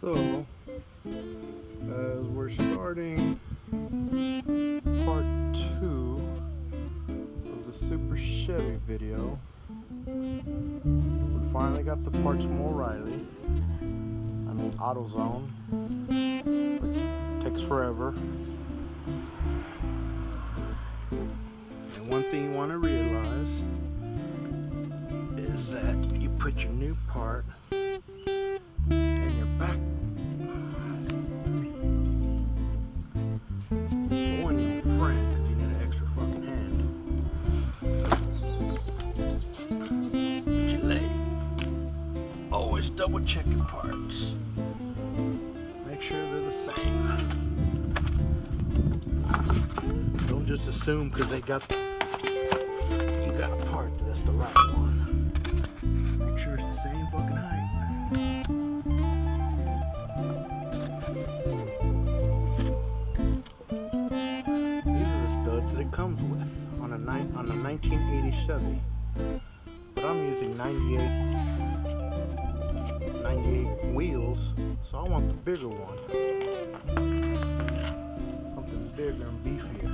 So, as we're starting part 2 of the Super Chevy video, we finally got the parts from O'Reilly. I mean AutoZone. It takes forever. And one thing you want to realize is that you put your new part in your back. One your friend, because you need an extra fucking hand. But your leg. Always double check your parts. Make sure they're the same. Don't just assume because you got a part that's the right one. Make sure it's the same fucking height. These are the studs that it comes with on a 1980 Chevy. But I'm using 98 wheels, so I want the bigger one. Something bigger and beefier.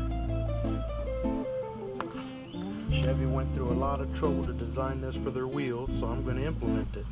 Chevy went through a lot of trouble to design this for their wheels, so I'm going to implement it.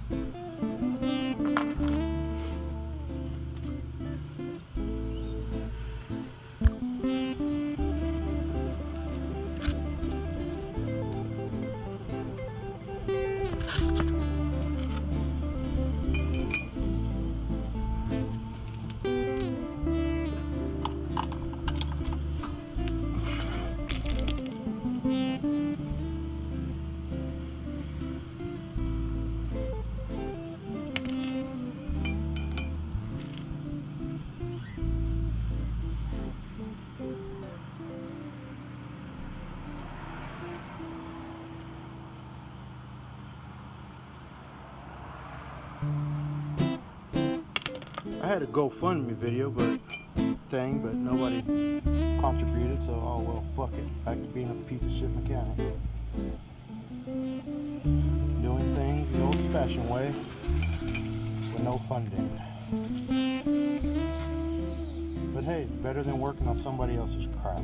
I had a GoFundMe video, but nobody contributed, so oh well, fuck it. Back to being a piece of shit mechanic. Doing things the old-fashioned way with no funding. But hey, it's better than working on somebody else's crap.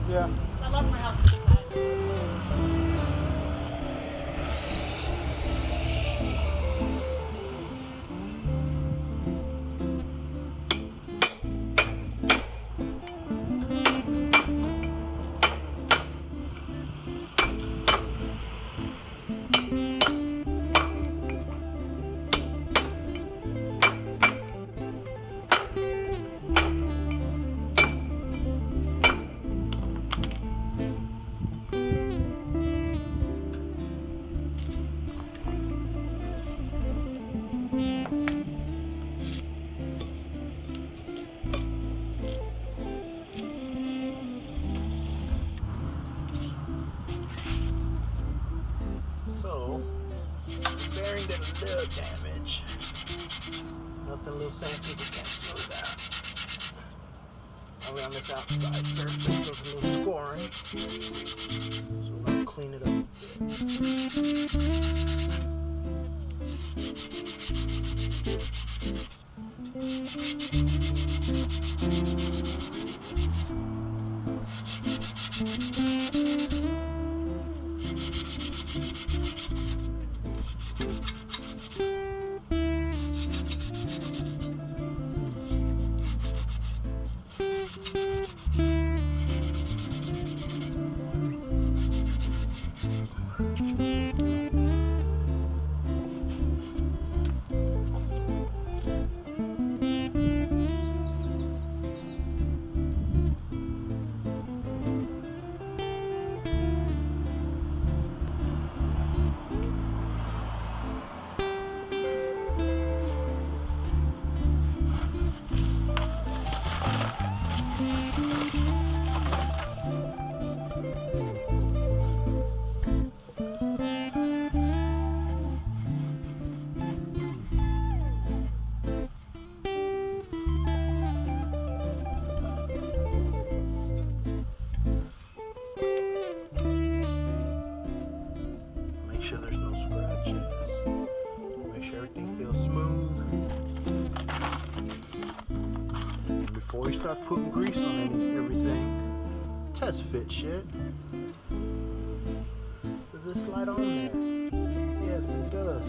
Yeah. I love my house inside. So, the bearing did a little damage. Nothing a little sandpaper can't smooth out. Only on this outside surface, there's a little scoring. So we're going to clean it up a bit. you start putting grease on everything, test fit shit. Does this slide on there? Yes, it does.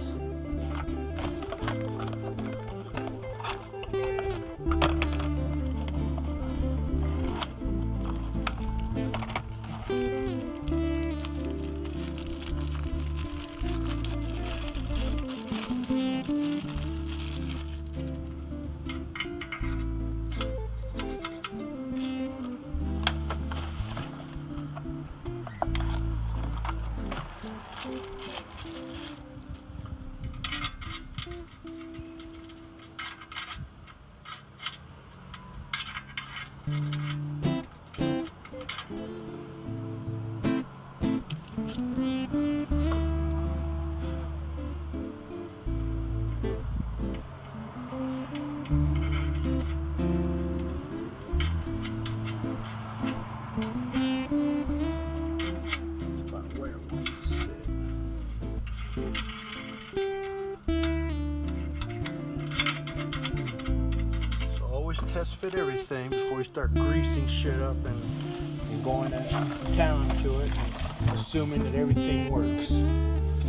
Test fit everything before you start greasing shit up and going at town to it, assuming that everything works.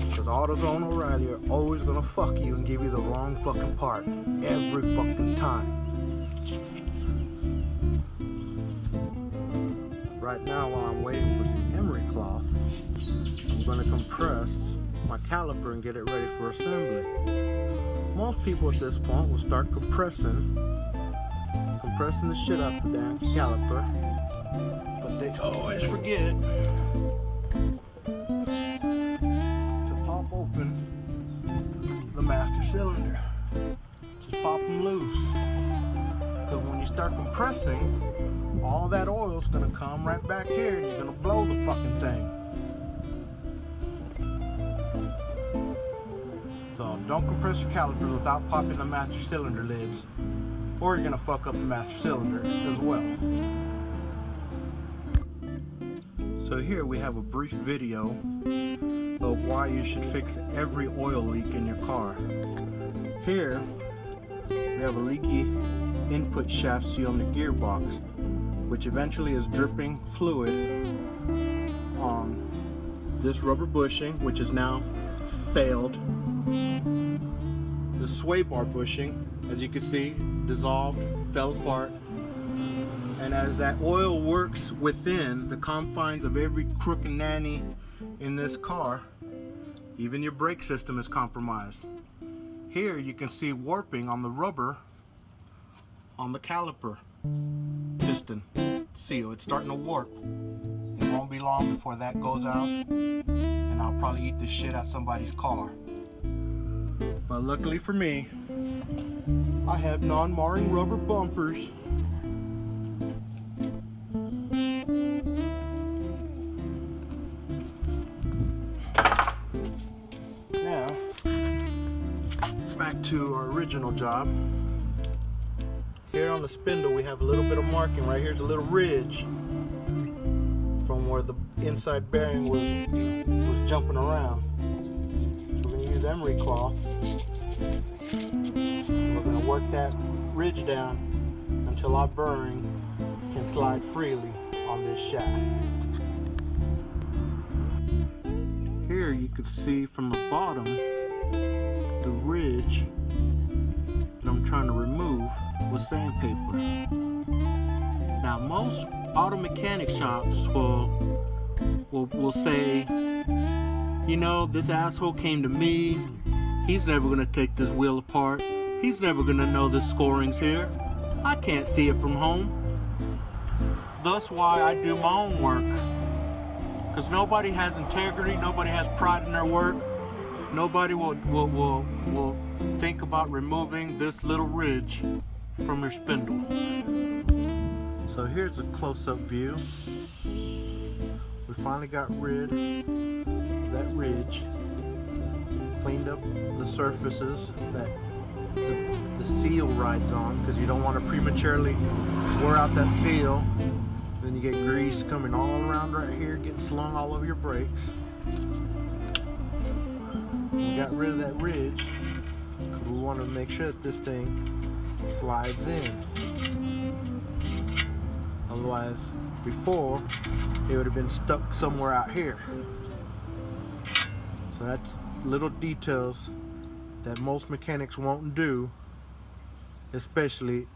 Because AutoZone O'Reilly are always gonna fuck you and give you the wrong fucking part every fucking time. Right now, while I'm waiting for some emery cloth, I'm gonna compress my caliper and get it ready for assembly. Most people at this point will start compressing the shit out the damn caliper, but they always forget to pop open the master cylinder. Just pop them loose, because when you start compressing, all that oil's gonna come right back here and you're gonna blow the fucking thing. So don't compress your calipers without popping the master cylinder lids, or you're gonna fuck up the master cylinder as well. So here we have a brief video of why you should fix every oil leak in your car. Here we have a leaky input shaft seal in the gearbox, which eventually is dripping fluid on this rubber bushing, which is now failed. The sway bar bushing, as you can see, dissolved, fell apart, and as that oil works within the confines of every crook and nanny in this car, even your brake system is compromised. Here you can see warping on the rubber on the caliper piston seal. It's starting to warp. It won't be long before that goes out, and I'll probably eat this shit out somebody's car. But luckily for me, I have non-marring rubber bumpers. Now, back to our original job. Here on the spindle we have a little bit of marking. Right here's a little ridge from where the inside bearing was jumping around. So we're going to use emery cloth. We're going to work that ridge down until our bearing can slide freely on this shaft. Here you can see from the bottom the ridge that I'm trying to remove with sandpaper. Now most auto mechanic shops will say, you know, this asshole came to me, he's never going to take this wheel apart, he's never going to know the scoring's here, I can't see it from home. Thus why I do my own work, because nobody has integrity, nobody has pride in their work, nobody will think about removing this little ridge from your spindle. So here's a close-up view. We finally got rid of that ridge, cleaned up the surfaces that the seal rides on, because you don't want to prematurely wear out that seal. Then you get grease coming all around right here, getting slung all over your brakes. We got rid of that ridge because we want to make sure that this thing slides in. Otherwise, before, it would have been stuck somewhere out here. So that's little details that most mechanics won't do, especially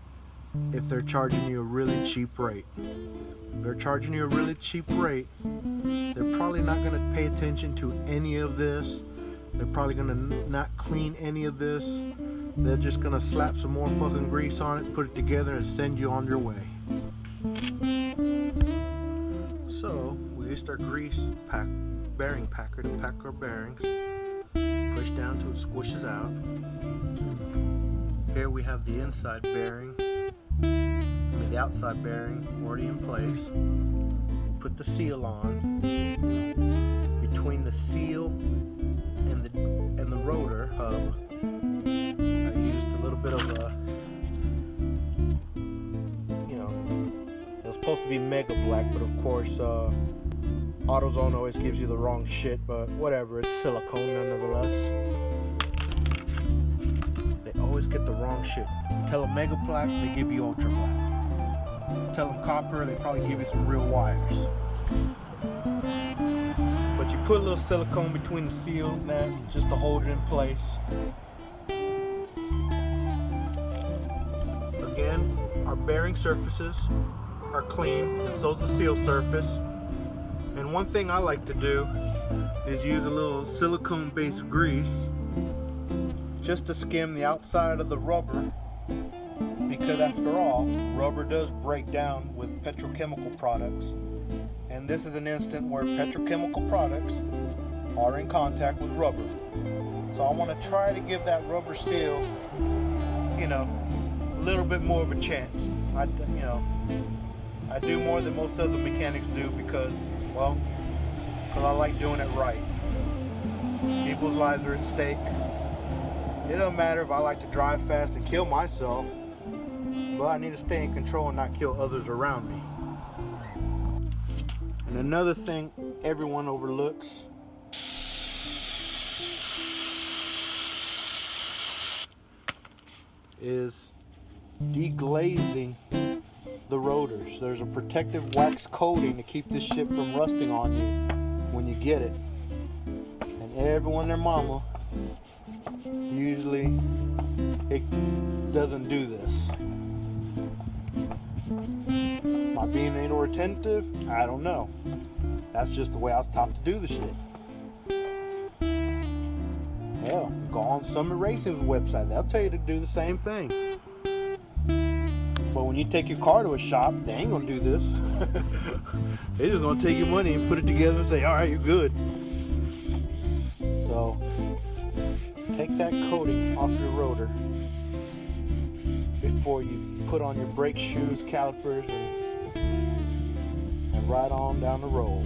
if they're charging you a really cheap rate. If they're charging you a really cheap rate, they're probably not going to pay attention to any of this. They're probably going to not clean any of this. They're just going to slap some more fucking grease on it, put it together, and send you on your way. So we used our grease bearing packer to pack our bearings. Push down till it squishes out. Here we have the inside bearing, the outside bearing already in place. Put the seal on. Between the seal and the rotor hub, I used a little bit of a, it was supposed to be Mega Black, but of course AutoZone always gives you the wrong shit, but whatever, it's silicone nonetheless. They always get the wrong shit. You tell them Mega Black, they give you Ultra Black. Tell them copper, they probably give you some real wires. But you put a little silicone between the seal and that just to hold it in place. Again, our bearing surfaces are clean, and so's the seal surface. And one thing I like to do is use a little silicone-based grease just to skim the outside of the rubber, because after all, rubber does break down with petrochemical products. And this is an instant where petrochemical products are in contact with rubber. So I want to try to give that rubber seal, a little bit more of a chance. I do more than most other mechanics do because I like doing it right. People's lives are at stake. It doesn't matter if I like to drive fast and kill myself, but I need to stay in control and not kill others around me. And another thing everyone overlooks is deglazing the rotors. There's a protective wax coating to keep this shit from rusting on you when you get it. And everyone and their mama, usually it doesn't do this. Am I being anal retentive? I don't know. That's just the way I was taught to do the shit. Hell, go on Summit Racing's website. They'll tell you to do the same thing. But when you take your car to a shop, they ain't gonna do this. They're just gonna take your money and put it together and say, alright, you're good. So, take that coating off your rotor before you put on your brake shoes, calipers, and ride on down the road.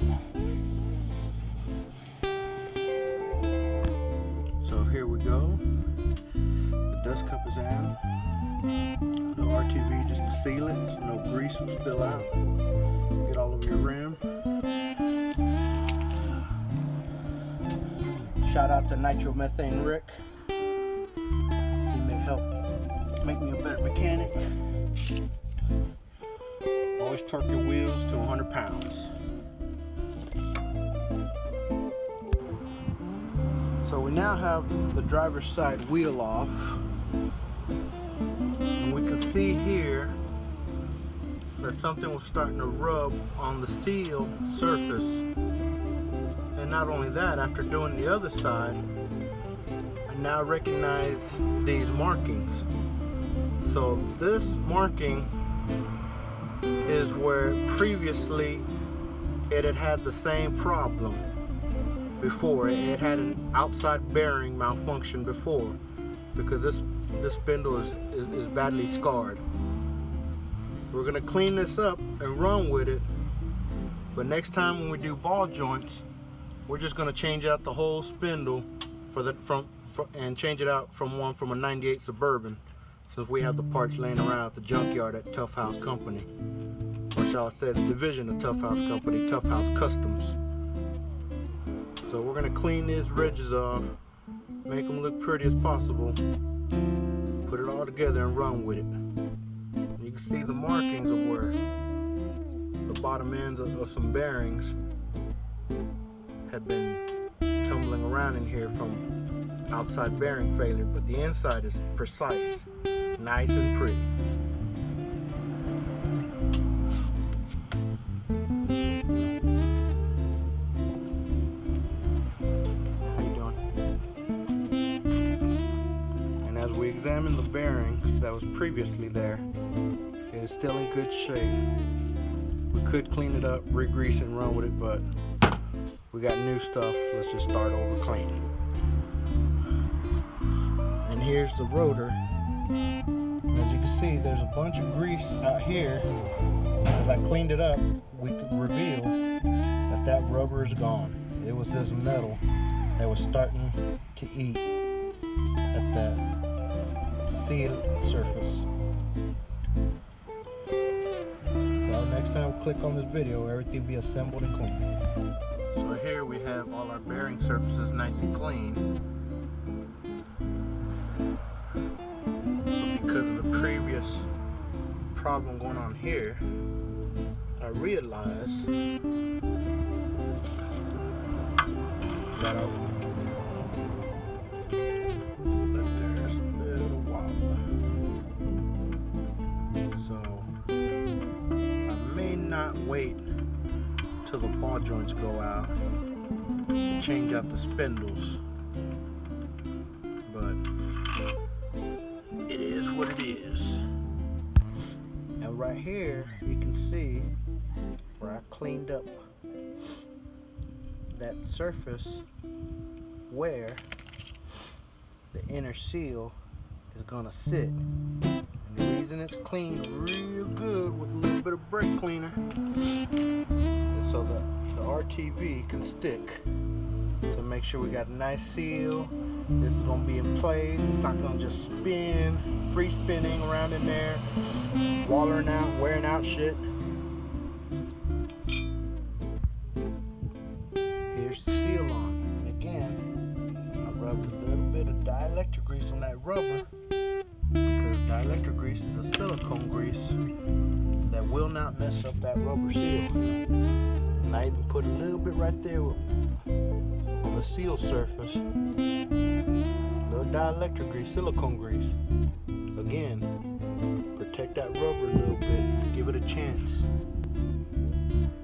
So here we go. The dust cup is in. No RTV just to seal it, so no grease will spill out. Get all over your rim. Shout out to Nitromethane Rick. He may help make me a better mechanic. Always torque your wheels to 100 pounds. So we now have the driver's side wheel off. And we can see here that something was starting to rub on the seal surface. And not only that, after doing the other side, I now recognize these markings. So this marking is where previously it had the same problem before. It had an outside bearing malfunction before, because this spindle is badly scarred. We're gonna clean this up and run with it, but next time when we do ball joints, we're just gonna change out the whole spindle and change it out from a 98 Suburban, since we have the parts laying around at the junkyard at Tough House Company, or shall I say the division of Tough House Company, Tough House Customs. So we're gonna clean these ridges off, make them look pretty as possible, put it all together and run with it. You can see the markings of where bottom ends of some bearings had been tumbling around in here from outside bearing failure, but the inside is precise, nice and pretty. How you doing? And as we examine the bearings that was previously there, it is still in good shape. We could clean it up, re-grease and run with it, but we got new stuff. Let's just start over cleaning. And here's the rotor. As you can see, there's a bunch of grease out here. As I cleaned it up, we could reveal that that rubber is gone. It was this metal that was starting to eat at that seal surface. So next time we click on this video, everything will be assembled and clean. So here we have all our bearing surfaces nice and clean. But because of the previous problem going on here, I realized that there's a little wobble. So I may not wait till the ball joints go out to change out the spindles, but it is what it is. And right here you can see where I cleaned up that surface where the inner seal is gonna sit. And the reason it's cleaned real good with a little bit of brake cleaner is so that the RTV can stick. So make sure we got a nice seal. This is gonna be in place. It's not gonna just spin, free spinning around in there, wallering out, wearing out shit. Here's the seal on. And again, I rubbed a little bit of dielectric grease on that rubber because dielectric grease is a silicone grease that will not mess up that rubber seal. And I even put a little bit right there on the seal surface. Little dielectric grease, silicone grease. Again, protect that rubber a little bit, give it a chance.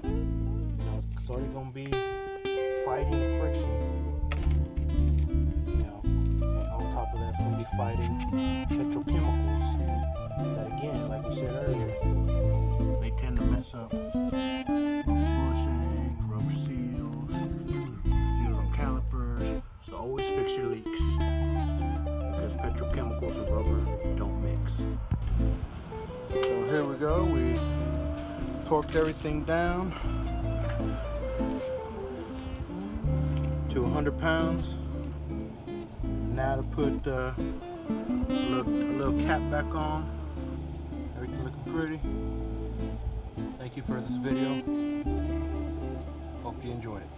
You know, it's already gonna be fighting friction. You know, and on top of that, it's gonna be fighting petrochemicals. That again, like we said earlier, they tend to mess up bushings, rubber seals, seals on calipers. So always fix your leaks because petrochemicals and rubber don't mix. So here we go. We torqued everything down to 100 pounds. Now to put a little cap back on. Everything looking pretty. Thank you for this video. Hope you enjoyed it.